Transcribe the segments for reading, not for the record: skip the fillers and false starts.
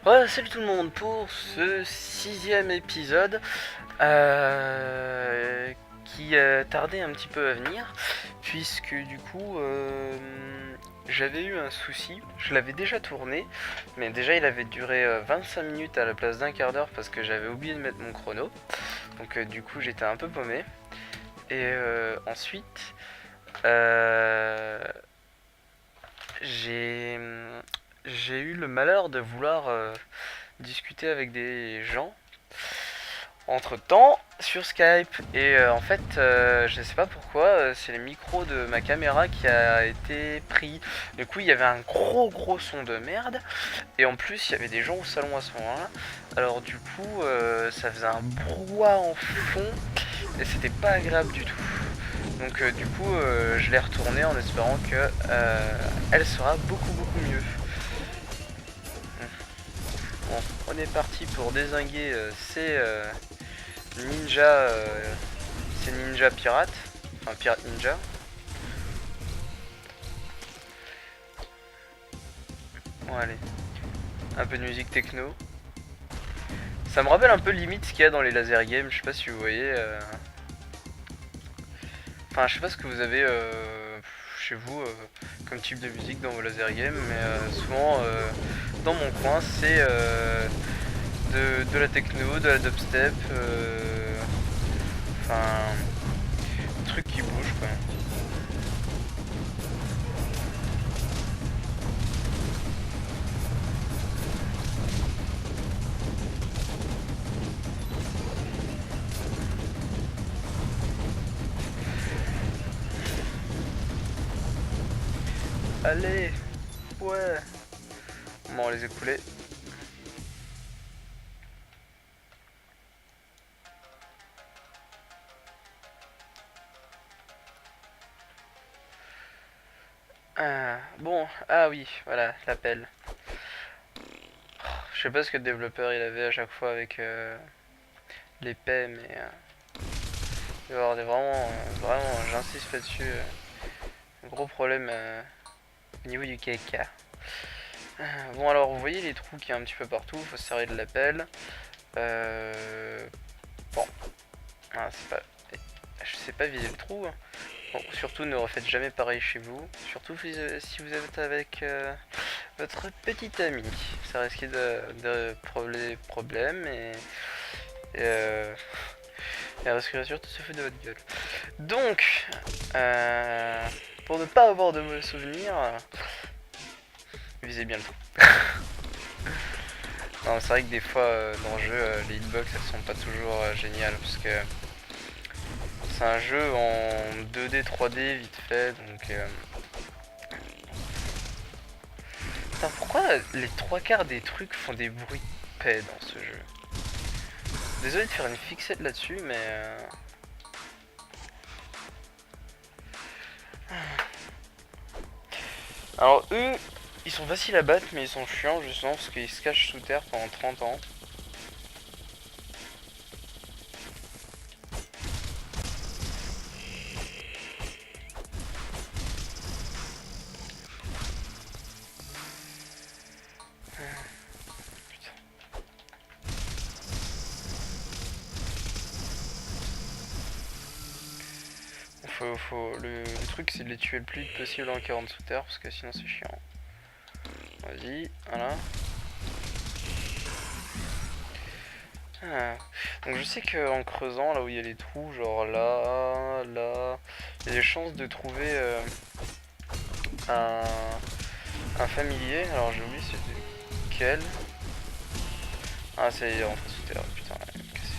Ouais, salut tout le monde pour ce sixième épisode qui tardait un petit peu à venir puisque du coup j'avais eu un souci, je l'avais déjà tourné mais déjà il avait duré 25 minutes à la place d'un quart d'heure parce que j'avais oublié de mettre mon chrono donc du coup j'étais un peu paumé et ensuite euh, j'ai j'ai eu le malheur de vouloir discuter avec des gens entre temps sur Skype et en fait je sais pas pourquoi c'est le micro de ma caméra qui a été pris. Du coup il y avait un gros son de merde et en plus il y avait des gens au salon à ce moment-là. Alors du coup ça faisait un brouhaha en fond et c'était pas agréable du tout. Donc du coup je l'ai retourné en espérant que elle sera beaucoup mieux. Bon, on est parti pour dézinguer ninja, ces ninja pirates, enfin pirate ninja. Bon allez, un peu de musique techno. Ça me rappelle un peu limite ce qu'il y a dans les laser games, je sais pas si vous voyez. Enfin je sais pas ce que vous avez chez vous comme type de musique dans vos laser games, mais souvent dans mon coin c'est de la techno, de la dubstep, enfin truc qui bouge quoi. Allez, ouais. Bon, on les écouler. Bon, ah oui, voilà, l'appel. Je sais pas ce que le développeur il avait à chaque fois avec les paix, mais il va y avoir vraiment, j'insiste là-dessus, un gros problème au niveau du KK. Bon, alors vous voyez les trous qu'il y a un petit peu partout, faut se servir de l'appel. Bon, c'est pas, je sais pas viser le trou. Hein. Bon, surtout ne refaites jamais pareil chez vous, surtout si vous êtes avec votre petite amie. Ça risque de problème et elle risquerait surtout de se foutre de votre gueule. Donc, pour ne pas avoir de mauvais souvenirs, visez bien le tout. Non, c'est vrai que des fois dans le jeu, les hitbox elles sont pas toujours géniales parce que c'est un jeu en 2D, 3D vite fait donc. Putain, pourquoi les trois quarts des trucs font des bruits de paix dans ce jeu? Désolé de faire une fixette là-dessus, mais. Alors, eux, ils sont faciles à battre, mais ils sont chiants justement parce qu'ils se cachent sous terre pendant 30 ans. Le truc, c'est de les tuer le plus vite possible en 40 sous terre parce que sinon c'est chiant. Vas-y, voilà. Donc je sais qu'en creusant là où il y a les trous, genre là, il y a des chances de trouver un, un familier. Alors j'ai oublié c'était lequel. Ah c'est en sous terre, putain, cassé.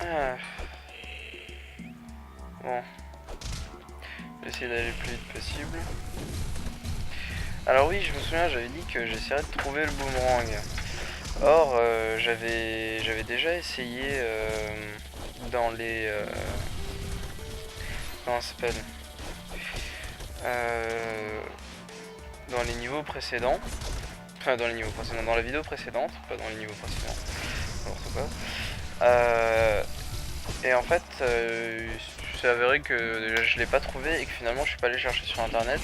Ah, bon, je vais essayer d'aller le plus vite possible. Alors oui, je me souviens, j'avais dit que j'essaierais de trouver le boomerang. Or, j'avais déjà essayé dans les... comment ça s'appelle dans les niveaux précédents. Enfin, dans les niveaux précédents, dans la vidéo précédente, pas dans les niveaux précédents. N'importe quoi. Et en fait, c'est avéré que je l'ai pas trouvé et que finalement je suis pas allé chercher sur internet.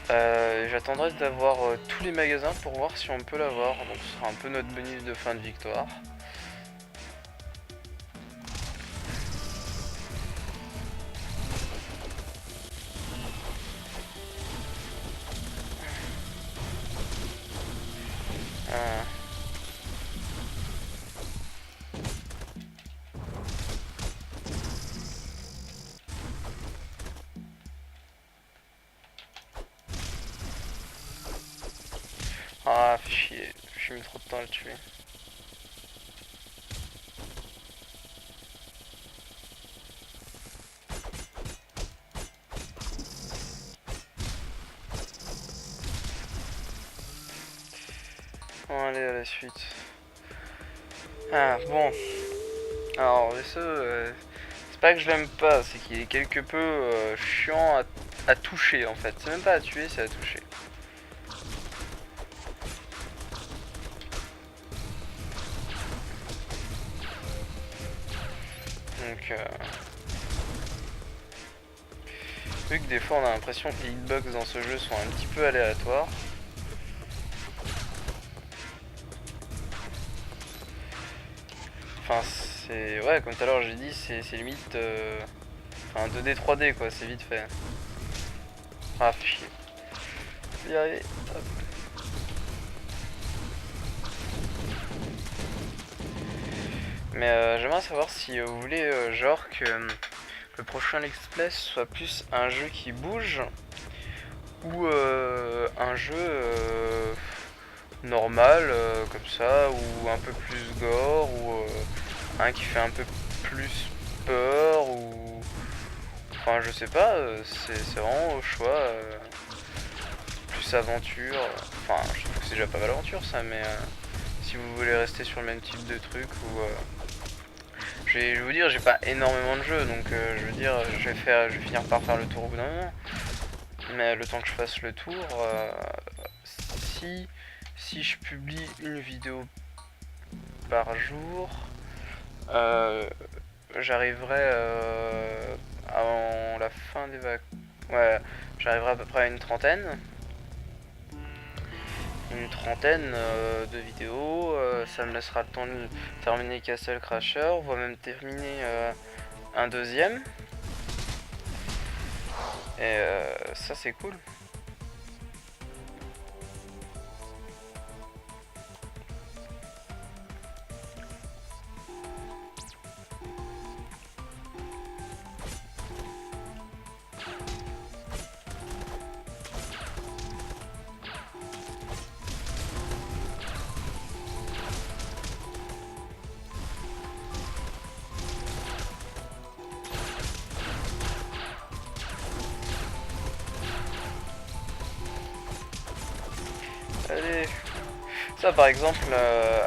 J'attendrai d'avoir tous les magasins pour voir si on peut l'avoir. Donc ce sera un peu notre bonus de fin de victoire. Ah, fais chier, j'ai mis trop de temps à le tuer. On va aller à la suite. Ah, bon. Alors, vaisseau, c'est pas que je l'aime pas, c'est qu'il est quelque peu chiant à toucher en fait. C'est même pas à tuer, c'est à toucher. Donc, vu que des fois on a l'impression que les hitbox dans ce jeu sont un petit peu aléatoires. Enfin, c'est. Ouais, comme tout à l'heure j'ai dit, c'est limite. Enfin, 2D, 3D quoi, c'est vite fait. Ah, fais chier. Je vais y arriver. Hop. Mais j'aimerais savoir si vous voulez, genre, que le prochain Let's Play soit plus un jeu qui bouge ou un jeu normal comme ça, ou un peu plus gore, ou un qui fait un peu plus peur, ou enfin je sais pas, c'est vraiment au choix, plus aventure, enfin je trouve que c'est déjà pas mal aventure ça, mais si vous voulez rester sur le même type de truc, ou je vais vous dire, j'ai pas énormément de jeux, donc je veux dire, je vais finir par faire le tour au bout d'un moment, mais le temps que je fasse le tour, si je publie une vidéo par jour, j'arriverai avant la fin des vacances. Ouais, j'arriverai à peu près à une trentaine. De vidéos. Ça me laissera le temps de terminer Castle Crasher, voire même terminer un deuxième. Et ça, c'est cool. Allez. Ça par exemple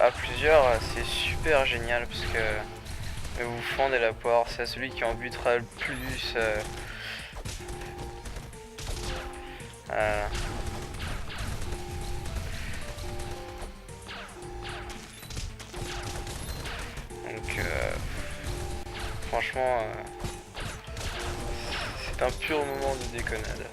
à plusieurs c'est super génial parce que vous fendez la poire, c'est celui qui en butera le plus. Donc franchement c'est un pur moment de déconnade.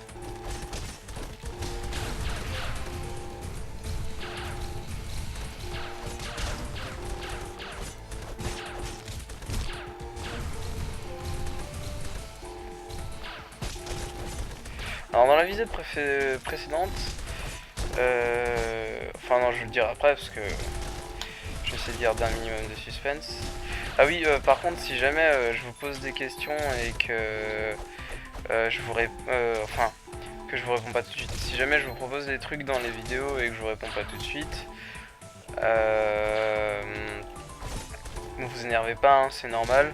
Alors dans la visite précédente, enfin non je vais le dire après parce que je vais essayer de garder un minimum de suspense. Ah oui, par contre si jamais je vous pose des questions et que je vous enfin que je vous réponds pas tout de suite, si jamais je vous propose des trucs dans les vidéos et que je vous réponds pas tout de suite, ne vous énervez pas, hein, c'est normal.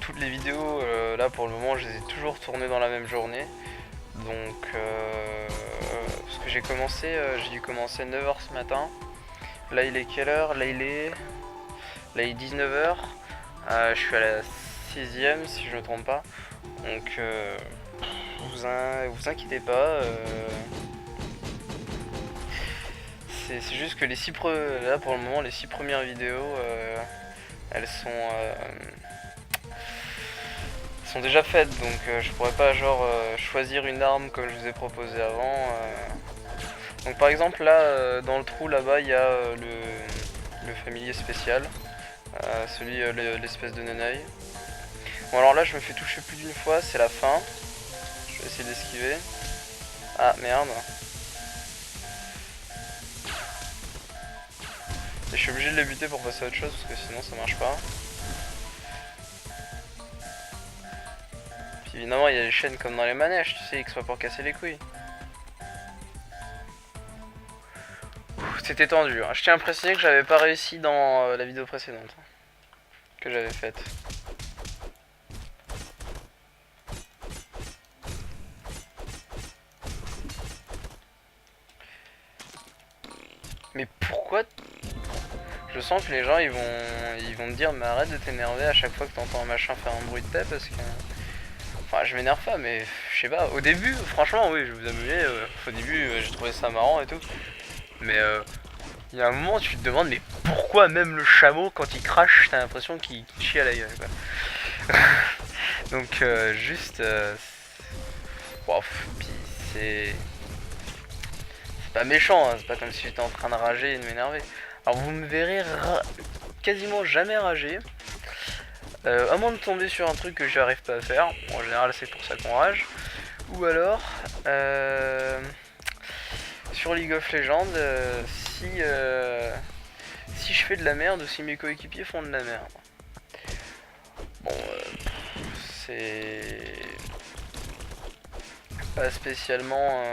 Toutes les vidéos là pour le moment je les ai toujours tournées dans la même journée. Donc parce que j'ai dû commencer 9 h ce matin. Là il est quelle heure? Là il est 19 h. Je suis à la 6ème si je me trompe pas. Donc vous inquiétez pas. c'est juste que là pour le moment les 6 premières vidéos elles sont déjà faites, donc je pourrais pas genre choisir une arme comme je vous ai proposé avant. Donc par exemple là dans le trou là-bas il y a le familier spécial, l'espèce de nenaille. Bon alors là je me fais toucher plus d'une fois, c'est la fin. Je vais essayer d'esquiver. Ah merde. Et je suis obligé de les buter pour passer à autre chose parce que sinon ça marche pas. Puis évidemment il y a les chaînes comme dans les manèges, tu sais, que ce soit pour casser les couilles. C'était tendu, hein. Je tiens à préciser que j'avais pas réussi dans la vidéo précédente que j'avais faite. Mais pourquoi je sens que les gens ils vont me dire mais arrête de t'énerver à chaque fois que t'entends un machin faire un bruit de paix parce que... Enfin je m'énerve pas mais je sais pas, au début franchement oui je vais vous avouer, au début j'ai trouvé ça marrant et tout. Mais il y a un moment tu te demandes mais pourquoi même le chameau quand il crache t'as l'impression qu'il chie à la gueule quoi. Donc juste... Wow, puis c'est pas méchant, hein, c'est pas comme si j'étais en train de rager et de m'énerver. Alors vous me verrez quasiment jamais rager. À moins de tomber sur un truc que j'arrive pas à faire. En général c'est pour ça qu'on rage. Ou alors sur League of Legends, si je fais de la merde ou si mes coéquipiers font de la merde. Bon c'est pas spécialement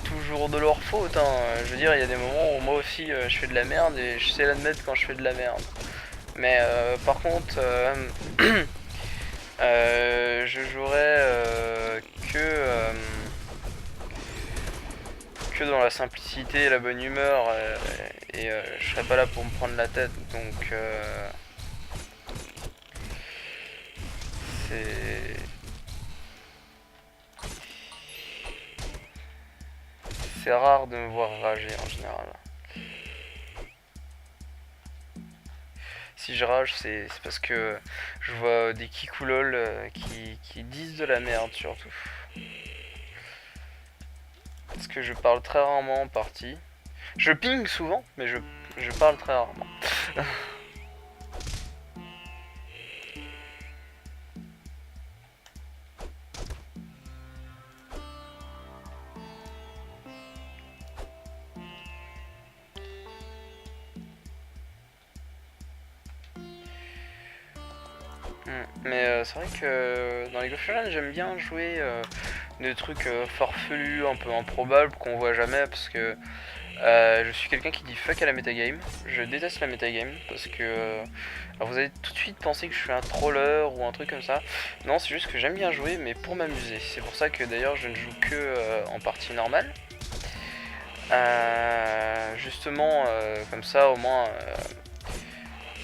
toujours de leur faute, hein. Je veux dire, il y a des moments où moi aussi je fais de la merde et je sais l'admettre quand je fais de la merde. Mais par contre, je jouerais que dans la simplicité et la bonne humeur et je serais pas là pour me prendre la tête. Donc c'est rare de me voir rager en général. Si je rage, c'est parce que je vois des kikoulol qui disent de la merde surtout. Parce que je parle très rarement en partie. Je ping souvent, mais je parle très rarement. Mais c'est vrai que dans League of Legends j'aime bien jouer des trucs farfelus, un peu improbables qu'on voit jamais parce que je suis quelqu'un qui dit fuck à la metagame. Je déteste la metagame parce que alors vous allez tout de suite penser que je suis un troller ou un truc comme ça. Non, c'est juste que j'aime bien jouer mais pour m'amuser. C'est pour ça que d'ailleurs je ne joue que en partie normale. Justement comme ça au moins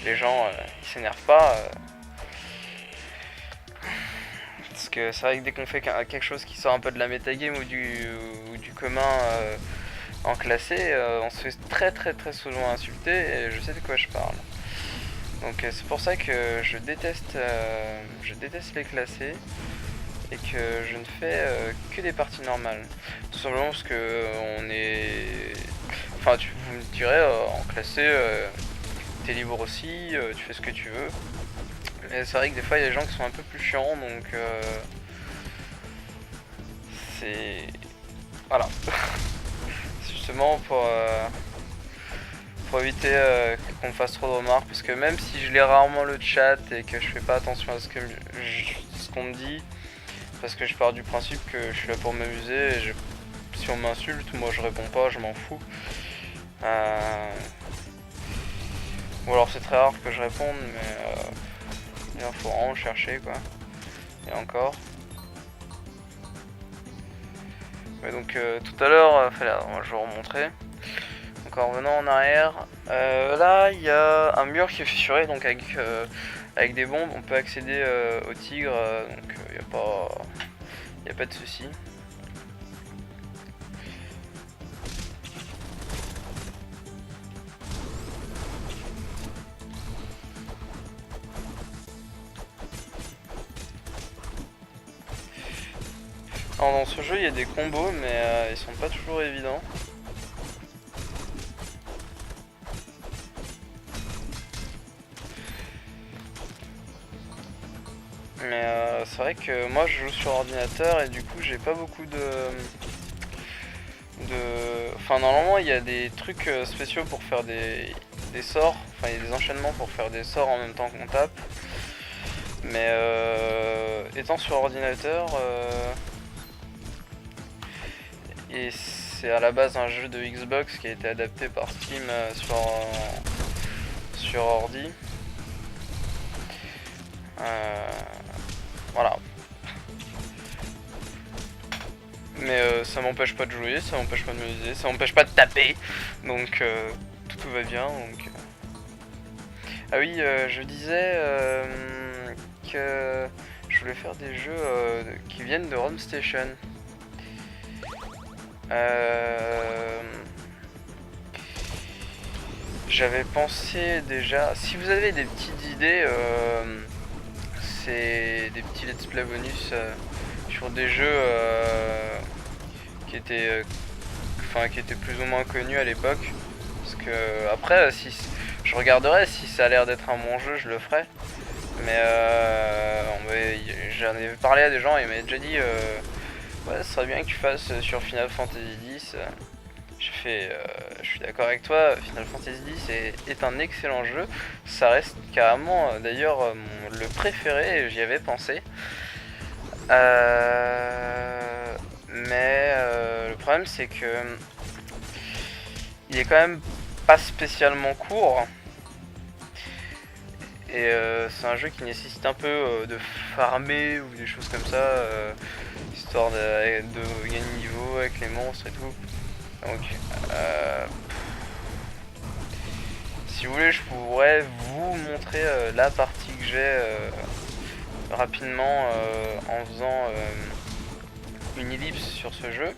les gens ils s'énervent pas. Parce que c'est vrai que dès qu'on fait quelque chose qui sort un peu de la metagame ou du commun en classé, on se fait très souvent insulter et je sais de quoi je parle. Donc c'est pour ça que je déteste les classés et que je ne fais que des parties normales. Tout simplement parce que on est... Enfin vous me direz en classé t'es libre aussi, tu fais ce que tu veux. Mais c'est vrai que des fois il y a des gens qui sont un peu plus chiants donc c'est... Voilà. C'est justement pour éviter qu'on me fasse trop de remarques parce que même si je lis rarement le chat et que je fais pas attention à ce qu'on me dit parce que je pars du principe que je suis là pour m'amuser et si on m'insulte moi je réponds pas, je m'en fous. Ou alors c'est très rare que je réponde mais il faut vraiment chercher quoi. Et encore. Mais donc tout à l'heure, je vais vous remontrer. Donc en revenant en arrière, là il y a un mur qui est fissuré, donc avec des bombes on peut accéder au tigre, donc il n'y a pas de souci. Alors dans ce jeu il y a des combos mais ils sont pas toujours évidents. Mais c'est vrai que moi je joue sur ordinateur et du coup j'ai pas beaucoup Enfin normalement il y a des trucs spéciaux pour faire des sorts. Enfin il y a des enchaînements pour faire des sorts en même temps qu'on tape. Mais étant sur ordinateur et c'est à la base un jeu de Xbox qui a été adapté par Steam sur ordi. Voilà. Mais ça m'empêche pas de jouer, ça m'empêche pas de m'amuser, ça m'empêche pas de taper. Donc tout va bien. Donc. Ah oui, je disais que je voulais faire des jeux qui viennent de Rome Station. J'avais pensé déjà, si vous avez des petites idées, c'est des petits let's play bonus sur des jeux qui étaient plus ou moins connus à l'époque. Parce que après, si je regarderai, si ça a l'air d'être un bon jeu, je le ferai. Mais j'en ai parlé à des gens et ils m'avaient déjà dit ouais, ce serait bien que tu fasses sur Final Fantasy X. J'ai fait, je suis d'accord avec toi, Final Fantasy X est un excellent jeu. Ça reste carrément d'ailleurs le préféré, j'y avais pensé. Mais le problème c'est que il est quand même pas spécialement court. Et c'est un jeu qui nécessite un peu de farmer ou des choses comme ça, histoire de gagner niveau avec les monstres et tout. Donc, si vous voulez, je pourrais vous montrer la partie que j'ai rapidement en faisant une ellipse sur ce jeu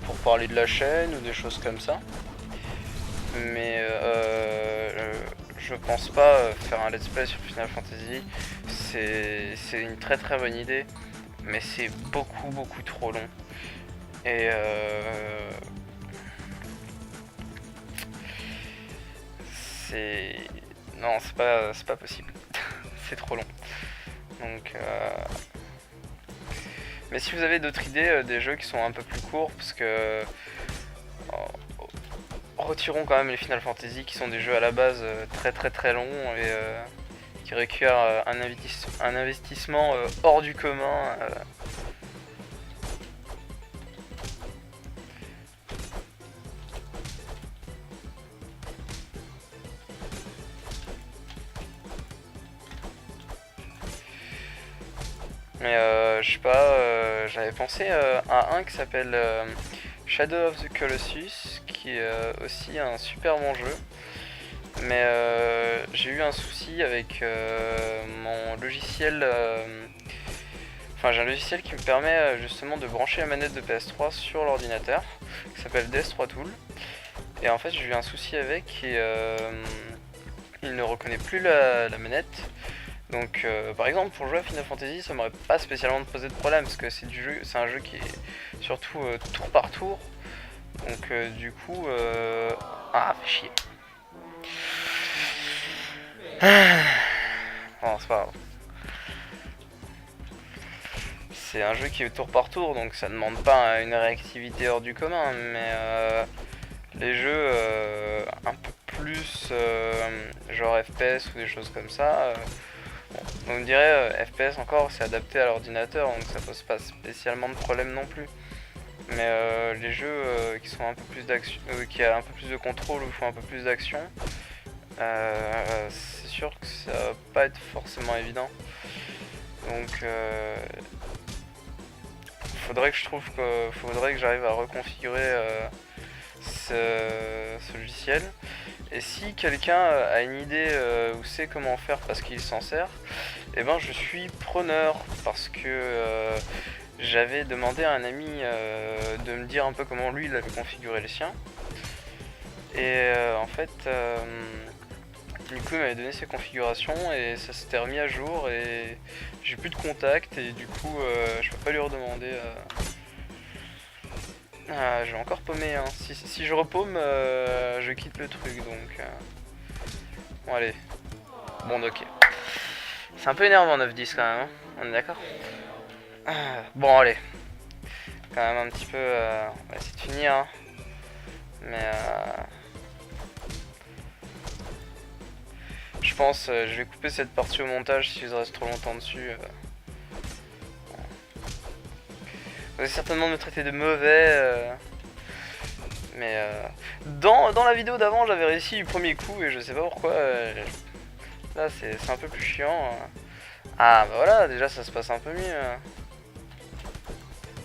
pour parler de la chaîne ou des choses comme ça. Mais je pense pas faire un let's play sur Final Fantasy. C'est une très très bonne idée, mais c'est beaucoup trop long. Et non, c'est pas possible. C'est trop long. Donc mais si vous avez d'autres idées, des jeux qui sont un peu plus courts, parce que retirons quand même les Final Fantasy qui sont des jeux à la base très longs et qui requièrent un investissement hors du commun. Mais je sais pas, j'avais pensé à un qui s'appelle Shadow of the Colossus, qui est aussi un super bon jeu. Mais j'ai eu un souci avec mon logiciel. Enfin, j'ai un logiciel qui me permet justement de brancher la manette de PS3 sur l'ordinateur, qui s'appelle DS3 Tool. Et en fait, j'ai eu un souci avec et il ne reconnaît plus la manette. Donc par exemple pour jouer à Final Fantasy ça m'aurait pas spécialement posé de problème parce que c'est un jeu qui est surtout tour par tour. Donc du coup ah fait chier. Bon c'est pas grave. C'est un jeu qui est tour par tour donc ça demande pas une réactivité hors du commun mais les jeux un peu plus genre FPS ou des choses comme ça on dirait FPS encore c'est adapté à l'ordinateur donc ça pose pas spécialement de problème non plus. Mais les jeux qui sont un peu plus d'action, qui a un peu plus de contrôle ou font un peu plus d'action, c'est sûr que ça va pas être forcément évident. Donc faudrait que j'arrive à reconfigurer ce logiciel. Et si quelqu'un a une idée ou sait comment faire parce qu'il s'en sert, eh ben je suis preneur parce que j'avais demandé à un ami de me dire un peu comment lui il avait configuré le sien. Et en fait Du coup, il m'avait donné ses configurations et ça s'était remis à jour et j'ai plus de contact et du coup, je peux pas lui redemander. Ah, je vais encore paumer, hein. Si je repaume, je quitte le truc donc. Bon, allez. Bon, ok. C'est un peu énervant 9-10 quand même, hein. On est d'accord? Bon, allez. Quand même un petit peu. On va essayer de finir, hein. Mais je pense je vais couper cette partie au montage si je reste trop longtemps dessus. Vous allez certainement me traiter de mauvais. Mais dans la vidéo d'avant j'avais réussi du premier coup et je sais pas pourquoi. Là c'est un peu plus chiant. Ah bah voilà, déjà ça se passe un peu mieux.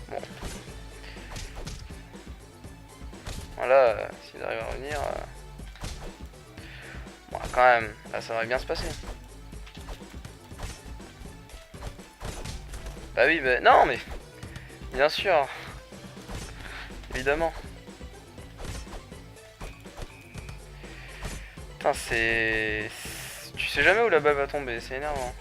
Bon. Voilà, s'il arrive à revenir. Bon, quand même, là ça devrait bien se passer. Bah oui, bah non mais. Bien sûr. Évidemment. Putain, c'est. Tu sais jamais où la balle va tomber, c'est énervant.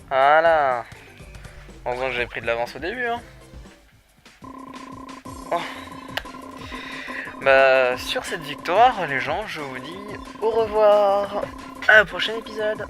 Voilà. Heureusement que j'avais pris de l'avance au début, hein. Oh. Bah, sur cette victoire, les gens, je vous dis au revoir. À un prochain épisode.